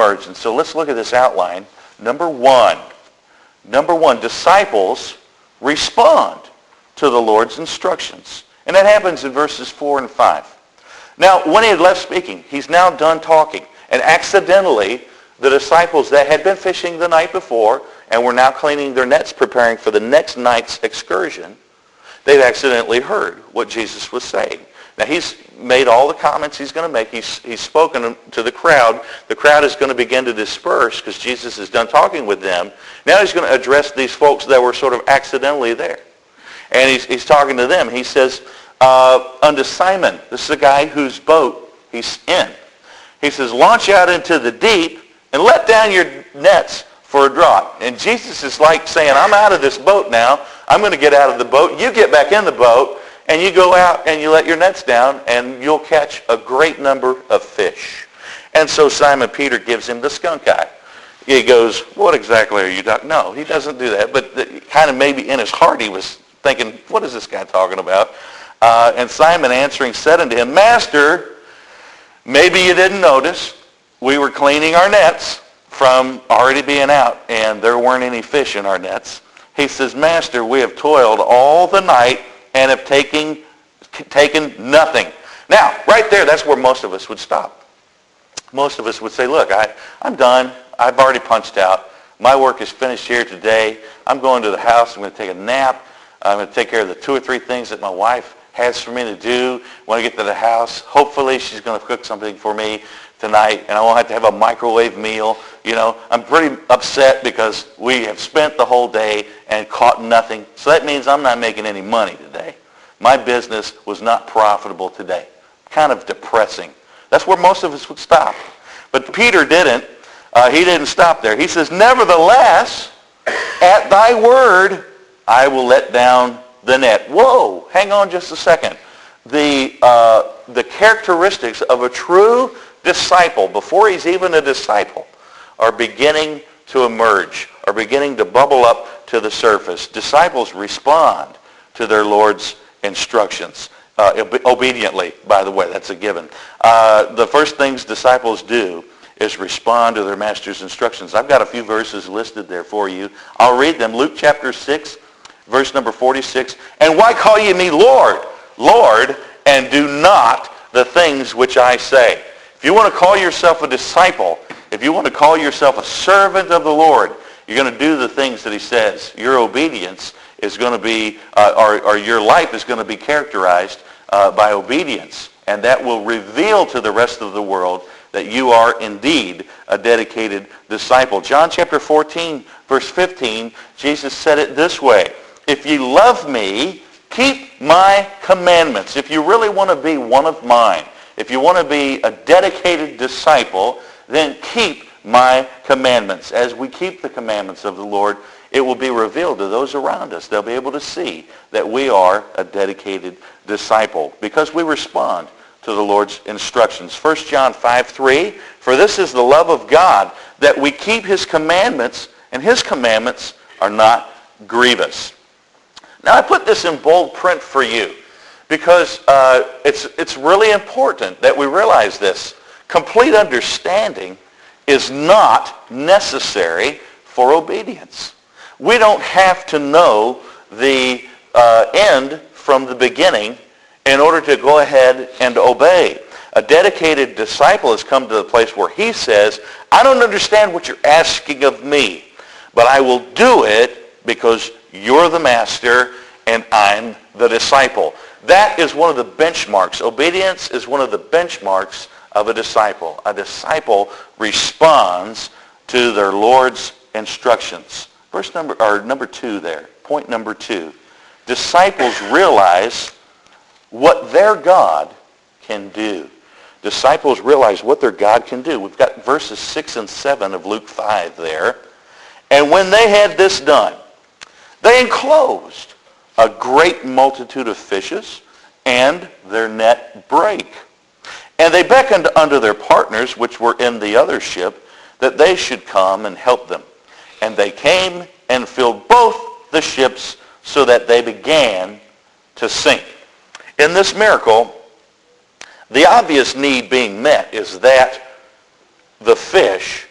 emerge. And so let's look at this outline. Number one, disciples respond to the Lord's instructions. And that happens in verses 4 and 5. Now, when he had left speaking, he's now done talking. And accidentally, the disciples that had been fishing the night before and were now cleaning their nets, preparing for the next night's excursion, they've accidentally heard what Jesus was saying. Now, he's made all the comments he's going to make. He's spoken to the crowd. The crowd is going to begin to disperse because Jesus is done talking with them. Now he's going to address these folks that were sort of accidentally there. And he's talking to them. He says, unto Simon, this is a guy whose boat he's in. He says, launch out into the deep and let down your nets for a draught. And Jesus is like saying, I'm out of this boat now. I'm going to get out of the boat. You get back in the boat. And you go out and you let your nets down, and you'll catch a great number of fish. And so Simon Peter gives him the skunk eye. He goes, what exactly are you talking? No, he doesn't do that. But kind of maybe in his heart he was thinking, what is this guy talking about? And Simon answering said unto him, Master, maybe you didn't notice. We were cleaning our nets from already being out, and there weren't any fish in our nets. He says, Master, we have toiled all the night and have taken nothing. Now, right there, that's where most of us would stop. Most of us would say, look, I'm done. I've already punched out. My work is finished here today. I'm going to the house. I'm going to take a nap. I'm going to take care of the 2 or 3 things that my wife has for me to do. When I get to the house, hopefully she's going to cook something for me tonight, and I won't have to have a microwave meal. You know, I'm pretty upset because we have spent the whole day and caught nothing. So that means I'm not making any money today. My business was not profitable today. Kind of depressing. That's where most of us would stop. But Peter didn't. He didn't stop there. He says, nevertheless, at thy word, I will let down the net. Whoa, hang on just a second. The characteristics of a true disciple, before he's even a disciple, are beginning to emerge, are beginning to bubble up to the surface. Disciples respond to their Lord's instructions. Obediently, by the way, that's a given. The first things disciples do is respond to their master's instructions. I've got a few verses listed there for you. I'll read them. Luke chapter 6, verse number 46. And why call ye me Lord, Lord, and do not the things which I say? If you want to call yourself a disciple, if you want to call yourself a servant of the Lord, you're going to do the things that he says. Your obedience is going to be, or your life is going to be characterized by obedience. And that will reveal to the rest of the world that you are indeed a dedicated disciple. John chapter 14, verse 15, Jesus said it this way, if ye love me, keep my commandments. If you really want to be one of mine, if you want to be a dedicated disciple, then keep my commandments. As we keep the commandments of the Lord, it will be revealed to those around us. They'll be able to see that we are a dedicated disciple because we respond to the Lord's instructions. 1 John 5:3, for this is the love of God, that we keep his commandments, and his commandments are not grievous. Now, I put this in bold print for you because it's really important that we realize this. Complete understanding is not necessary for obedience. We don't have to know the end from the beginning in order to go ahead and obey. A dedicated disciple has come to the place where he says, I don't understand what you're asking of me, but I will do it because you're the master and I'm the disciple. That is one of the benchmarks. Obedience is one of the benchmarks of a disciple. A disciple responds to their Lord's instructions. Number 2 there. Point number 2. Disciples realize what their God can do. Disciples realize what their God can do. We've got verses 6 and 7 of Luke 5 there. And when they had this done, they enclosed a great multitude of fishes, and their net brake. And they beckoned unto their partners, which were in the other ship, that they should come and help them. And they came and filled both the ships, so that they began to sink. In this miracle, the obvious need being met is that the fish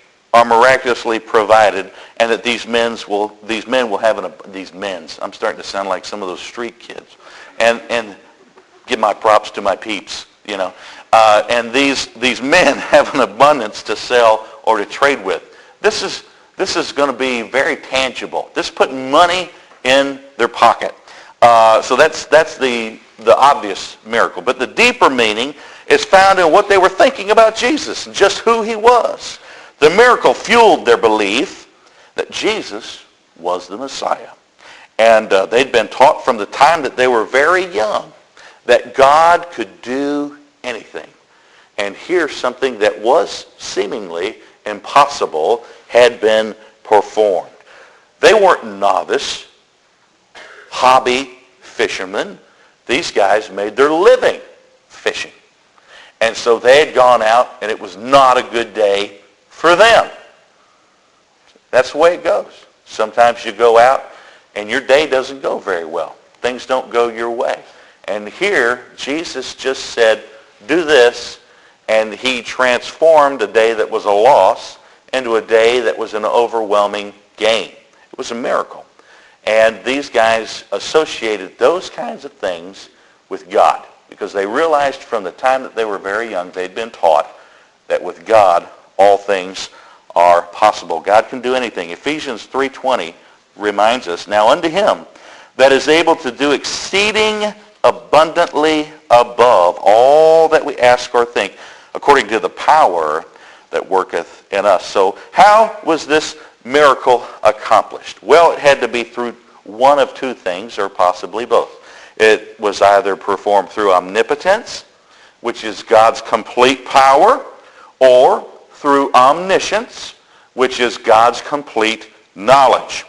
miraculously provided, and that these men will have these men's. I'm starting to sound like some of those street kids, and give my props to my peeps, and these men have an abundance to sell or to trade with. This is going to be very tangible. This putting money in their pocket. So that's the obvious miracle. But the deeper meaning is found in what they were thinking about Jesus and just who he was. The miracle fueled their belief that Jesus was the Messiah. And they'd been taught from the time that they were very young that God could do anything. And here something that was seemingly impossible had been performed. They weren't novice, hobby fishermen. These guys made their living fishing. And so they had gone out, and it was not a good day for them. That's the way it goes. Sometimes you go out, and your day doesn't go very well. Things don't go your way. And here, Jesus just said, do this, and he transformed a day that was a loss into a day that was an overwhelming gain. It was a miracle. And these guys associated those kinds of things with God because they realized from the time that they were very young, they'd been taught that with God, all things are possible. God can do anything. Ephesians 3:20 reminds us, now unto him that is able to do exceeding abundantly above all that we ask or think, according to the power that worketh in us. So how was this miracle accomplished? Well, it had to be through one of two things, or possibly both. It was either performed through omnipotence, which is God's complete power, or through omniscience, which is God's complete knowledge.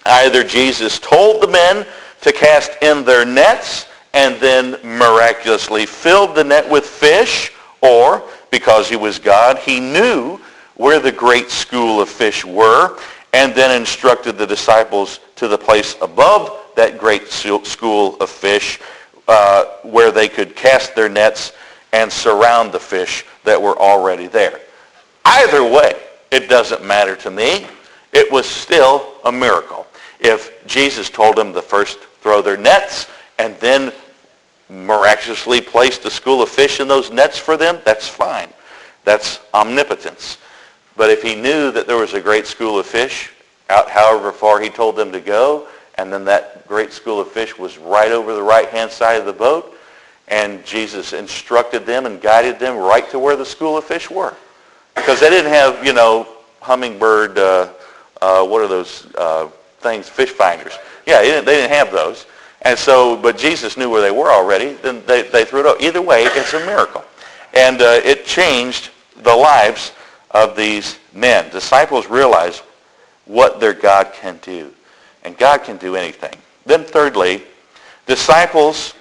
Either Jesus told the men to cast in their nets and then miraculously filled the net with fish, or because he was God, he knew where the great school of fish were and then instructed the disciples to the place above that great school of fish where they could cast their nets and surround the fish that were already there. Either way, it doesn't matter to me. It was still a miracle. If Jesus told them to first throw their nets and then miraculously placed a school of fish in those nets for them, that's fine. That's omnipotence. But if he knew that there was a great school of fish out however far he told them to go, and then that great school of fish was right over the right-hand side of the boat, and Jesus instructed them and guided them right to where the school of fish were. Because they didn't have, hummingbird, what are those things, fish finders. Yeah, they didn't have those. And so, but Jesus knew where they were already, then they threw it out. Either way, it's a miracle. And it changed the lives of these men. Disciples realized what their God can do. And God can do anything. Then thirdly, disciples